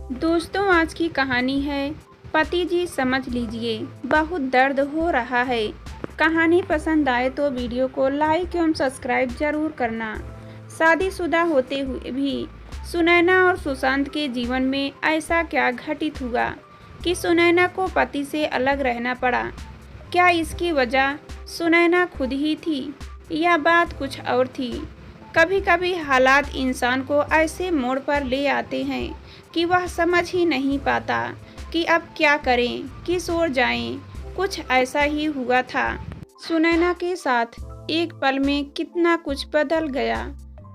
दोस्तों, आज की कहानी है पति जी समझ लीजिए, बहुत दर्द हो रहा है। कहानी पसंद आए तो वीडियो को लाइक एवं सब्सक्राइब जरूर करना। शादीशुदा होते हुए भी सुनैना और सुशांत के जीवन में ऐसा क्या घटित हुआ कि सुनैना को पति से अलग रहना पड़ा। क्या इसकी वजह सुनैना खुद ही थी या बात कुछ और थी। कभी कभी हालात इंसान को ऐसे मोड़ पर ले आते हैं कि वह समझ ही नहीं पाता कि अब क्या करें, किस ओर जाएं। कुछ ऐसा ही हुआ था सुनैना के साथ। एक पल में कितना कुछ बदल गया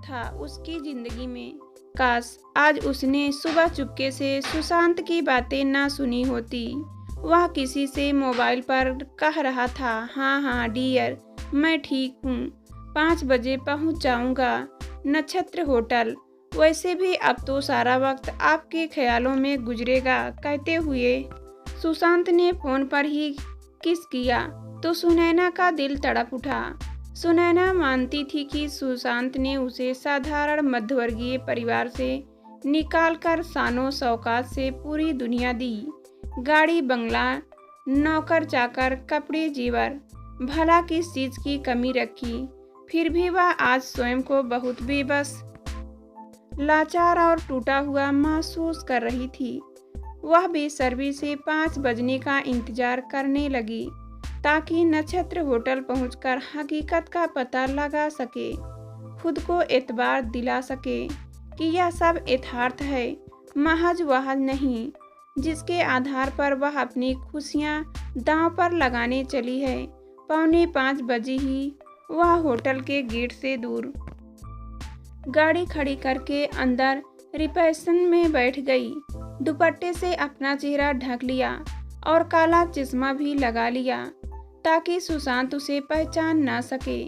था उसकी जिंदगी में। काश आज उसने सुबह चुपके से सुशांत की बातें ना सुनी होती। वह किसी से मोबाइल पर कह रहा था, हाँ हाँ डियर, मैं ठीक हूँ, 5 बजे पहुँच जाऊँगा नक्षत्र होटल। वैसे भी अब तो सारा वक्त आपके ख्यालों में गुजरेगा, कहते हुए सुशांत ने फोन पर ही किस किया तो सुनैना का दिल तड़प उठा। सुनैना मानती थी कि सुशांत ने उसे साधारण मध्यवर्गीय परिवार से निकालकर शानो शौकात से पूरी दुनिया दी। गाड़ी बंगला, नौकर चाकर, कपड़े जेवर, भला किस चीज की कमी रखी। फिर भी वह आज स्वयं को बहुत बेबस, लाचार और टूटा हुआ महसूस कर रही थी। वह बेसब्री से 5 बजने का इंतजार करने लगी ताकि नक्षत्र होटल पहुंचकर हकीकत का पता लगा सके, खुद को एतबार दिला सके कि यह सब यथार्थ है, महज वह नहीं जिसके आधार पर वह अपनी खुशियां दांव पर लगाने चली है। 4:45 बजे ही वह होटल के गेट से दूर गाड़ी खड़ी करके अंदर रिसेप्शन में बैठ गई। दुपट्टे से अपना चेहरा ढक लिया और काला चश्मा भी लगा लिया ताकि सुशांत उसे पहचान ना सके।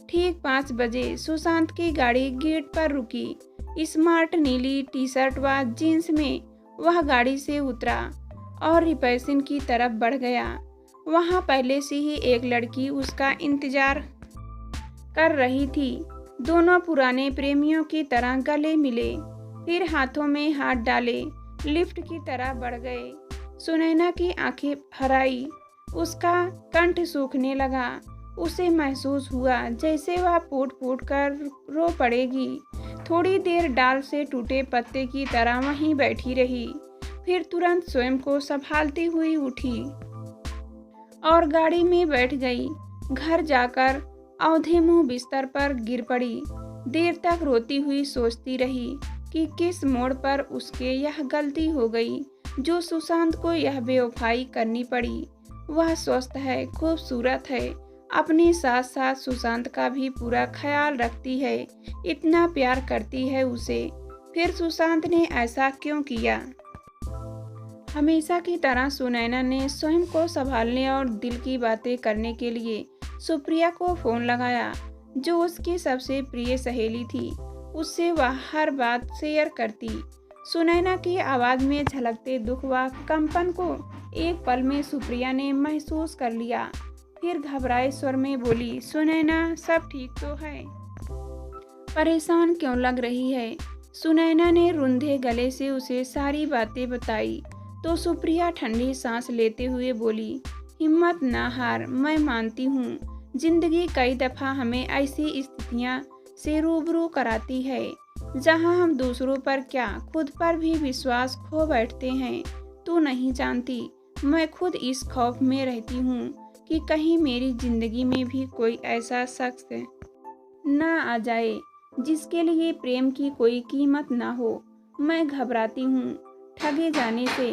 ठीक 5 बजे सुशांत की गाड़ी गेट पर रुकी। स्मार्ट नीली टी शर्ट व जींस में वह गाड़ी से उतरा और रिसेप्शन की तरफ बढ़ गया। वहां पहले से ही एक लड़की उसका इंतजार कर रही थी। दोनों पुराने प्रेमियों की तरह गले मिले, फिर हाथों में हाथ डाले लिफ्ट की तरह बढ़ गए। सुनैना की आंखें भर आई, उसका कंठ सूखने लगा। उसे महसूस हुआ जैसे वह फूट फूट कर रो पड़ेगी। थोड़ी देर डाल से टूटे पत्ते की तरह वहीं बैठी रही, फिर तुरंत स्वयं को संभालती हुई उठी और गाड़ी में बैठ गई। घर जाकर औंधे मुंह बिस्तर पर गिर पड़ी। देर तक रोती हुई सोचती रही कि किस मोड़ पर उसके यह गलती हो गई जो सुशांत को यह बेवफाई करनी पड़ी। वह स्वस्थ है, खूबसूरत है, अपने साथ साथ सुशांत का भी पूरा ख्याल रखती है, इतना प्यार करती है उसे। फिर सुशांत ने ऐसा क्यों किया। हमेशा की तरह सुनैना ने स्वयं को संभालने और दिल की बातें करने के लिए सुप्रिया को फोन लगाया, जो उसकी सबसे प्रिय सहेली थी। उससे वह हर बात शेयर करती। सुनैना की आवाज में झलकते दुख व कंपन को एक पल में सुप्रिया ने महसूस कर लिया। फिर घबराए स्वर में बोली, सुनैना सब ठीक तो है? परेशान क्यों लग रही है? सुनैना ने रुंधे गले से उसे सारी बातें बताई तो सुप्रिया ठंडी सांस लेते हुए बोली, हिम्मत ना हार, मैं मानती हूँ जिंदगी कई दफा हमें ऐसी स्थितियाँ से रूबरू कराती है जहाँ हम दूसरों पर क्या खुद पर भी विश्वास खो बैठते हैं। तू नहीं जानती, मैं खुद इस खौफ में रहती हूँ कि कहीं मेरी जिंदगी में भी कोई ऐसा शख्स ना आ जाए जिसके लिए प्रेम की कोई कीमत ना हो। मैं घबराती हूँ ठगे जाने से,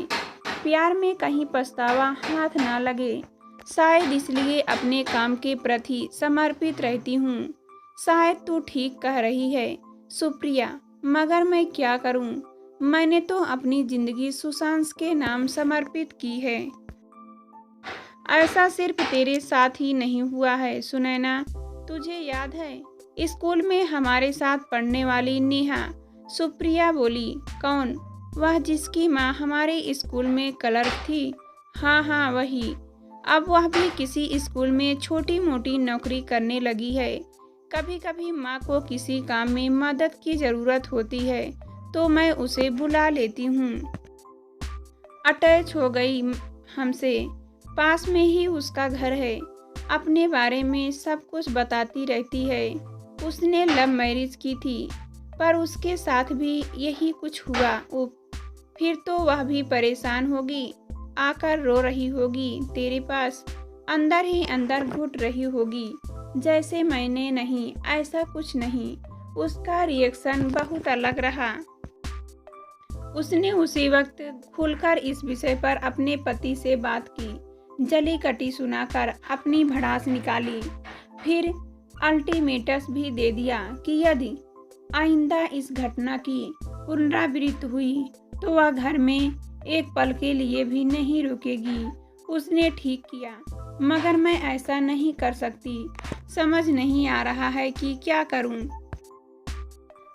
प्यार में कहीं पछतावा हाथ ना लगे। शायद इसलिए अपने काम के प्रति समर्पित रहती हूँ। शायद तू ठीक कह रही है सुप्रिया, मगर मैं क्या करूँ? मैंने तो अपनी जिंदगी सुशांत के नाम समर्पित की है। ऐसा सिर्फ तेरे साथ ही नहीं हुआ है सुनैना, तुझे याद है स्कूल में हमारे साथ पढ़ने वाली नेहा? सुप्रिया बोली, कौन? वह जिसकी माँ हमारे स्कूल में क्लर्क थी। हाँ हाँ वही। अब वह भी किसी स्कूल में छोटी मोटी नौकरी करने लगी है। कभी कभी माँ को किसी काम में मदद की ज़रूरत होती है तो मैं उसे बुला लेती हूँ। अटैच हो गई हमसे। पास में ही उसका घर है। अपने बारे में सब कुछ बताती रहती है। उसने लव मैरिज की थी, पर उसके साथ भी यही कुछ हुआ। फिर तो वह भी परेशान होगी, आकर रो रही होगी तेरे पास, अंदर ही अंदर घुट रही होगी जैसे मैंने नहीं, ऐसा कुछ नहीं। उसका रिएक्शन बहुत अलग रहा। उसने उसी वक्त खुलकर इस विषय पर अपने पति से बात की, जली कटी सुनाकर अपनी भड़ास निकाली। फिर अल्टीमेटस भी दे दिया कि यदि आइंदा इस घटना की पुनरावृत्ति हुई तो वह घर में एक पल के लिए भी नहीं रुकेगी। उसने ठीक किया, मगर मैं ऐसा नहीं कर सकती। समझ नहीं आ रहा है कि क्या करूं।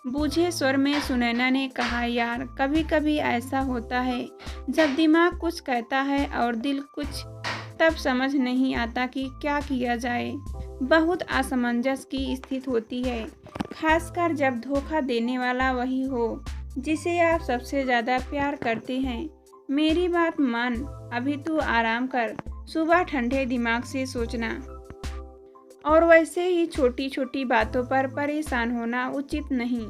बूझे स्वर में सुनैना ने कहा, यार कभी कभी ऐसा होता है जब दिमाग कुछ कहता है और दिल कुछ, तब समझ नहीं आता कि क्या किया जाए। बहुत असमंजस की स्थिति होती है, खासकर जब धोखा देने वाला वही हो जिसे आप सबसे ज़्यादा प्यार करते हैं। मेरी बात मान, अभी तू आराम कर, सुबह ठंडे दिमाग से सोचना। और वैसे ही छोटी छोटी बातों पर परेशान होना उचित नहीं।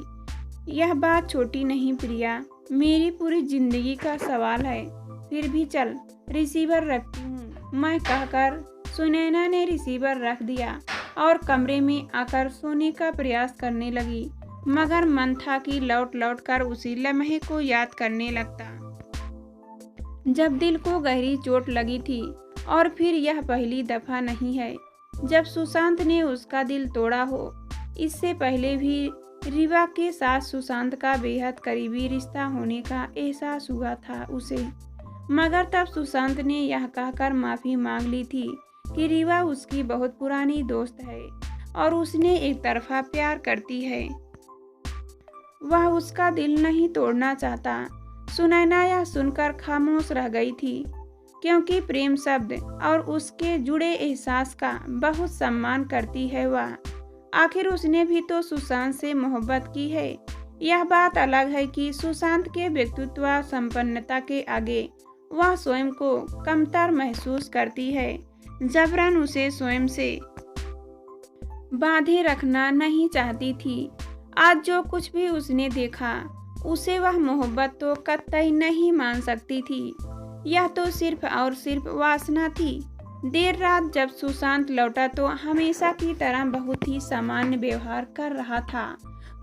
यह बात छोटी नहीं प्रिया, मेरी पूरी जिंदगी का सवाल है। फिर भी चल, रिसीवर रखती हूँ, मैं कहकर सुनैना ने रिसीवर रख दिया और कमरे में आकर सोने का प्रयास करने लगी, मगर मन था कि लौट लौट कर उसी लम्हे को याद करने लगता जब दिल को गहरी चोट लगी थी। और फिर यह पहली दफा नहीं है जब सुशांत ने उसका दिल तोड़ा हो। इससे पहले भी रीवा के साथ सुशांत का बेहद करीबी रिश्ता होने का एहसास हुआ था उसे, मगर तब सुशांत ने यह कहकर माफ़ी मांग ली थी कि रीवा उसकी बहुत पुरानी दोस्त है और उसने एक तरफा प्यार करती है। वह उसका दिल नहीं तोड़ना चाहता। सुनैना यह सुनकर खामोश रह गई थी, क्योंकि प्रेम शब्द और उसके जुड़े एहसास का बहुत सम्मान करती है वह। आखिर उसने भी तो सुशांत से मोहब्बत की है। यह बात अलग है कि सुशांत के व्यक्तित्व संपन्नता के आगे वह स्वयं को कमतर महसूस करती है। जबरन उसे स्वयं से बांधे रखना नहीं चाहती थी। आज जो कुछ भी उसने देखा, उसे वह मोहब्बत तो कतई नहीं मान सकती थी। यह तो सिर्फ और सिर्फ वासना थी। देर रात जब सुशांत लौटा तो हमेशा की तरह बहुत ही सामान्य व्यवहार कर रहा था।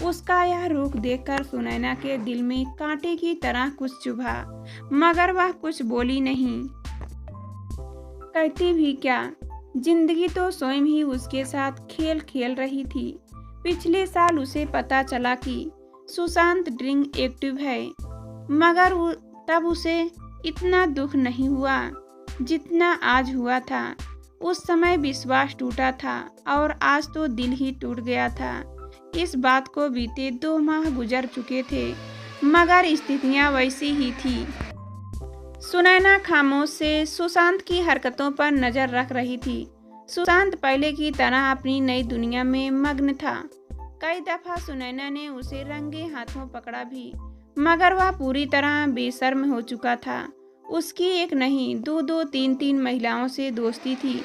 उसका यह रुख देखकर सुनैना के दिल में कांटे की तरह कुछ चुभा, मगर वह कुछ बोली नहीं। कहती भी क्या, जिंदगी तो स्वयं ही उसके साथ खेल खेल रही थी। पिछले साल उसे पता चला कि सुशांत ड्रिंक एक्टिव है, मगर तब उसे इतना दुख नहीं हुआ जितना आज हुआ था। उस समय विश्वास टूटा था और आज तो दिल ही टूट गया था। इस बात को बीते 2 माह गुजर चुके थे, मगर स्थितियां वैसी ही थी। सुनैना खामोश से सुशांत की हरकतों पर नजर रख रही थी। सुशांत पहले की तरह अपनी नई दुनिया में मग्न था। कई दफा सुनैना ने उसे रंगे हाथों पकड़ा भी, मगर वह पूरी तरह बेशर्म हो चुका था। उसकी एक नहीं 2-2, 3-3 महिलाओं से दोस्ती थी।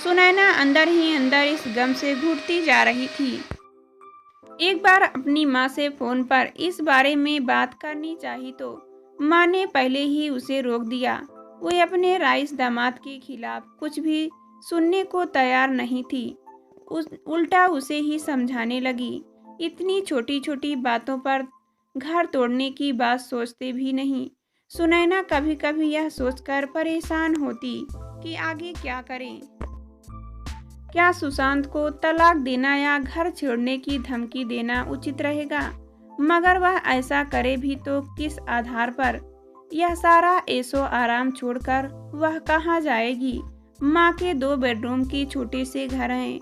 सुनैना अंदर ही अंदर इस गम से घुटती जा रही थी। एक बार अपनी माँ से फोन पर इस बारे में बात करनी चाहिए तो माँ ने पहले ही उसे रोक दिया। वो अपने राइस दामाद के खिलाफ कुछ भी सुनने को तैयार नहीं थी। उल्टा उसे ही समझाने लगी। इतनी छोटी छोटी बातों पर घर तोड़ने की बात सोचते भी नहीं। सुनैना कभी कभी यह सोचकर परेशान होती कि आगे क्या करें। क्या सुशांत को तलाक देना या घर छोड़ने की धमकी देना उचित रहेगा? मगर वह ऐसा करे भी तो किस आधार पर? यह सारा ऐशो आराम छोड़कर वह कहाँ जाएगी? माँ के 2 बेडरूम की छोटे से घर हैं,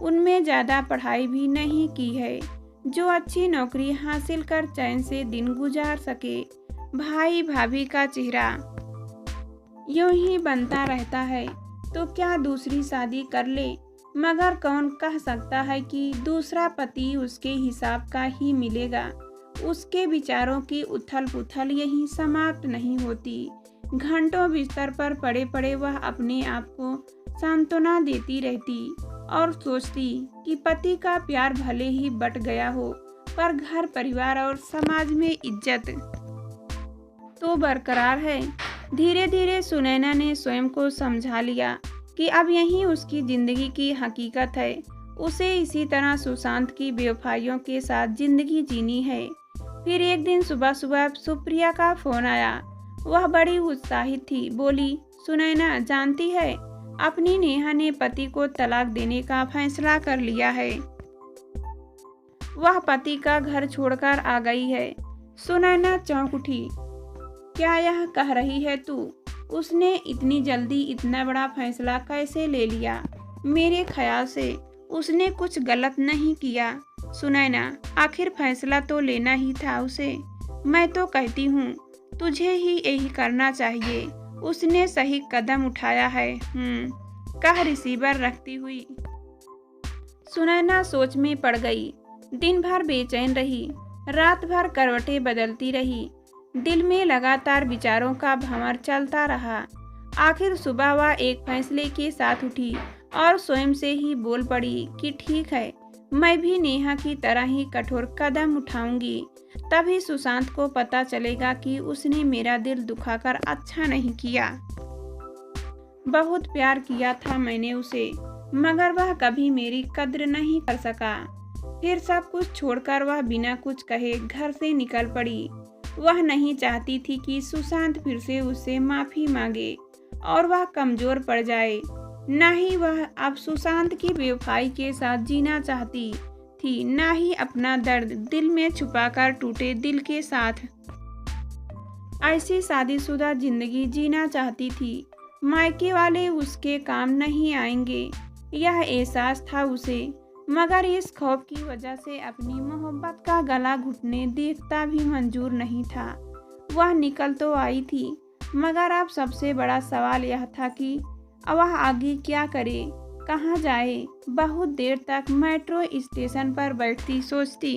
उनमें ज़्यादा पढ़ाई भी नहीं की है जो अच्छी नौकरी हासिल कर चैन से दिन गुजार सके। भाई भाभी का चेहरा यूं ही बनता रहता है तो क्या दूसरी शादी कर ले? मगर कौन कह सकता है कि दूसरा पति उसके हिसाब का ही मिलेगा। उसके विचारों की उथल पुथल यहीं समाप्त नहीं होती। घंटों बिस्तर पर पड़े पड़े वह अपने आप को सांत्वना देती रहती और सोचती कि पति का प्यार भले ही बट गया हो, पर घर परिवार और समाज में इज्जत तो बरकरार है। धीरे धीरे सुनैना ने स्वयं को समझा लिया कि अब यही उसकी जिंदगी की हकीकत है। उसे इसी तरह सुशांत की बेवफाइयों के साथ जिंदगी जीनी है। फिर एक दिन सुबह सुबह सुप्रिया का फोन आया। वह बड़ी उत्साहित थी। बोली, सुनैना जानती है, अपनी नेहा ने पति को तलाक देने का फैसला कर लिया है। वह पति का घर छोड़कर आ गई है। सुनैना चौंक उठी। क्या यह कह रही है तू? उसने इतनी जल्दी इतना बड़ा फैसला कैसे ले लिया? मेरे ख्याल से उसने कुछ गलत नहीं किया। सुनैना, आखिर फैसला तो लेना ही था उसे। मैं तो कहती हूँ तुझे ही यही करना चाहिए। उसने सही कदम उठाया है। कह रिसीवर रखती हुई सुनैना सोच में पड़ गई। दिन भर बेचैन रही, रात भर करवटें बदलती रही। दिल में लगातार विचारों का भंवर चलता रहा। आखिर सुबह वह एक फैसले के साथ उठी और स्वयं से ही बोल पड़ी कि ठीक है, मैं भी नेहा की तरह ही कठोर कदम उठाऊंगी। तभी सुशांत को पता चलेगा कि उसने मेरा दिल दुखाकर अच्छा नहीं किया। बहुत प्यार किया था मैंने उसे, मगर वह कभी मेरी कद्र नहीं कर सका। फिर सब कुछ छोड़कर वह बिना कुछ कहे घर से निकल पड़ी। वह नहीं चाहती थी कि सुशांत फिर से उससे माफी मांगे और वह कमजोर पड़ जाए। न ही वह अब सुशांत की बेवफाई के साथ जीना चाहती थी, न ही अपना दर्द दिल में छुपाकर टूटे दिल के साथ ऐसी शादीशुदा जिंदगी जीना चाहती थी। मायके वाले उसके काम नहीं आएंगे, यह एहसास था उसे, मगर इस खौफ की वजह से अपनी मोहब्बत का गला घुटने देखता भी मंजूर नहीं था। वह निकल तो आई थी, मगर अब सबसे बड़ा सवाल यह था कि वह आगे क्या करे, कहाँ जाए। बहुत देर तक मेट्रो स्टेशन पर बैठती सोचती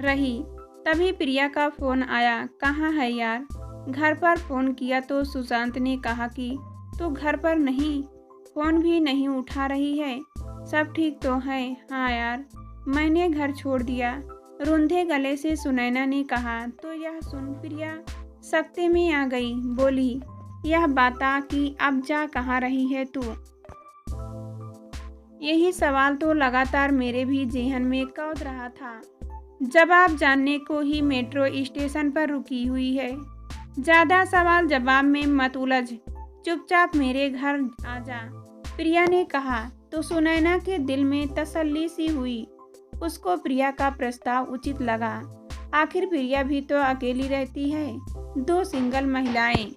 रही। तभी प्रिया का फोन आया। कहाँ है यार? घर पर फोन किया तो सुशांत ने कहा कि तू घर पर नहीं, फोन भी नहीं उठा रही है। सब ठीक तो है? हाँ यार, मैंने घर छोड़ दिया, रुंधे गले से सुनैना ने कहा। तो यह सुन प्रिया सख्ते में आ गई। बोली, यह बता कि अब जा कहाँ रही है तू? यही सवाल तो लगातार मेरे भी जेहन में कौध रहा था। जवाब जानने को ही मेट्रो स्टेशन पर रुकी हुई है। ज्यादा सवाल जवाब में मत उलझ, चुपचाप मेरे घर आ जा, प्रिया ने कहा। तो सुनैना के दिल में तसल्ली सी हुई। उसको प्रिया का प्रस्ताव उचित लगा। आखिर प्रिया भी तो अकेली रहती है। दो सिंगल महिलाएं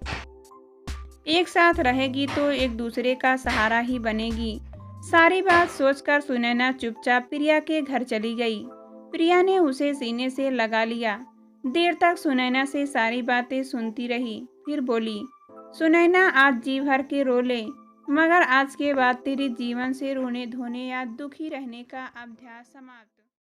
एक साथ रहेगी तो एक दूसरे का सहारा ही बनेगी। सारी बात सोचकर सुनैना चुपचाप प्रिया के घर चली गई। प्रिया ने उसे सीने से लगा लिया। देर तक सुनैना से सारी बातें सुनती रही। फिर बोली, सुनैना आज जी भर के रो ले, मगर आज के बाद तेरे जीवन से रोने धोने या दुखी रहने का अभ्यास समाप्त।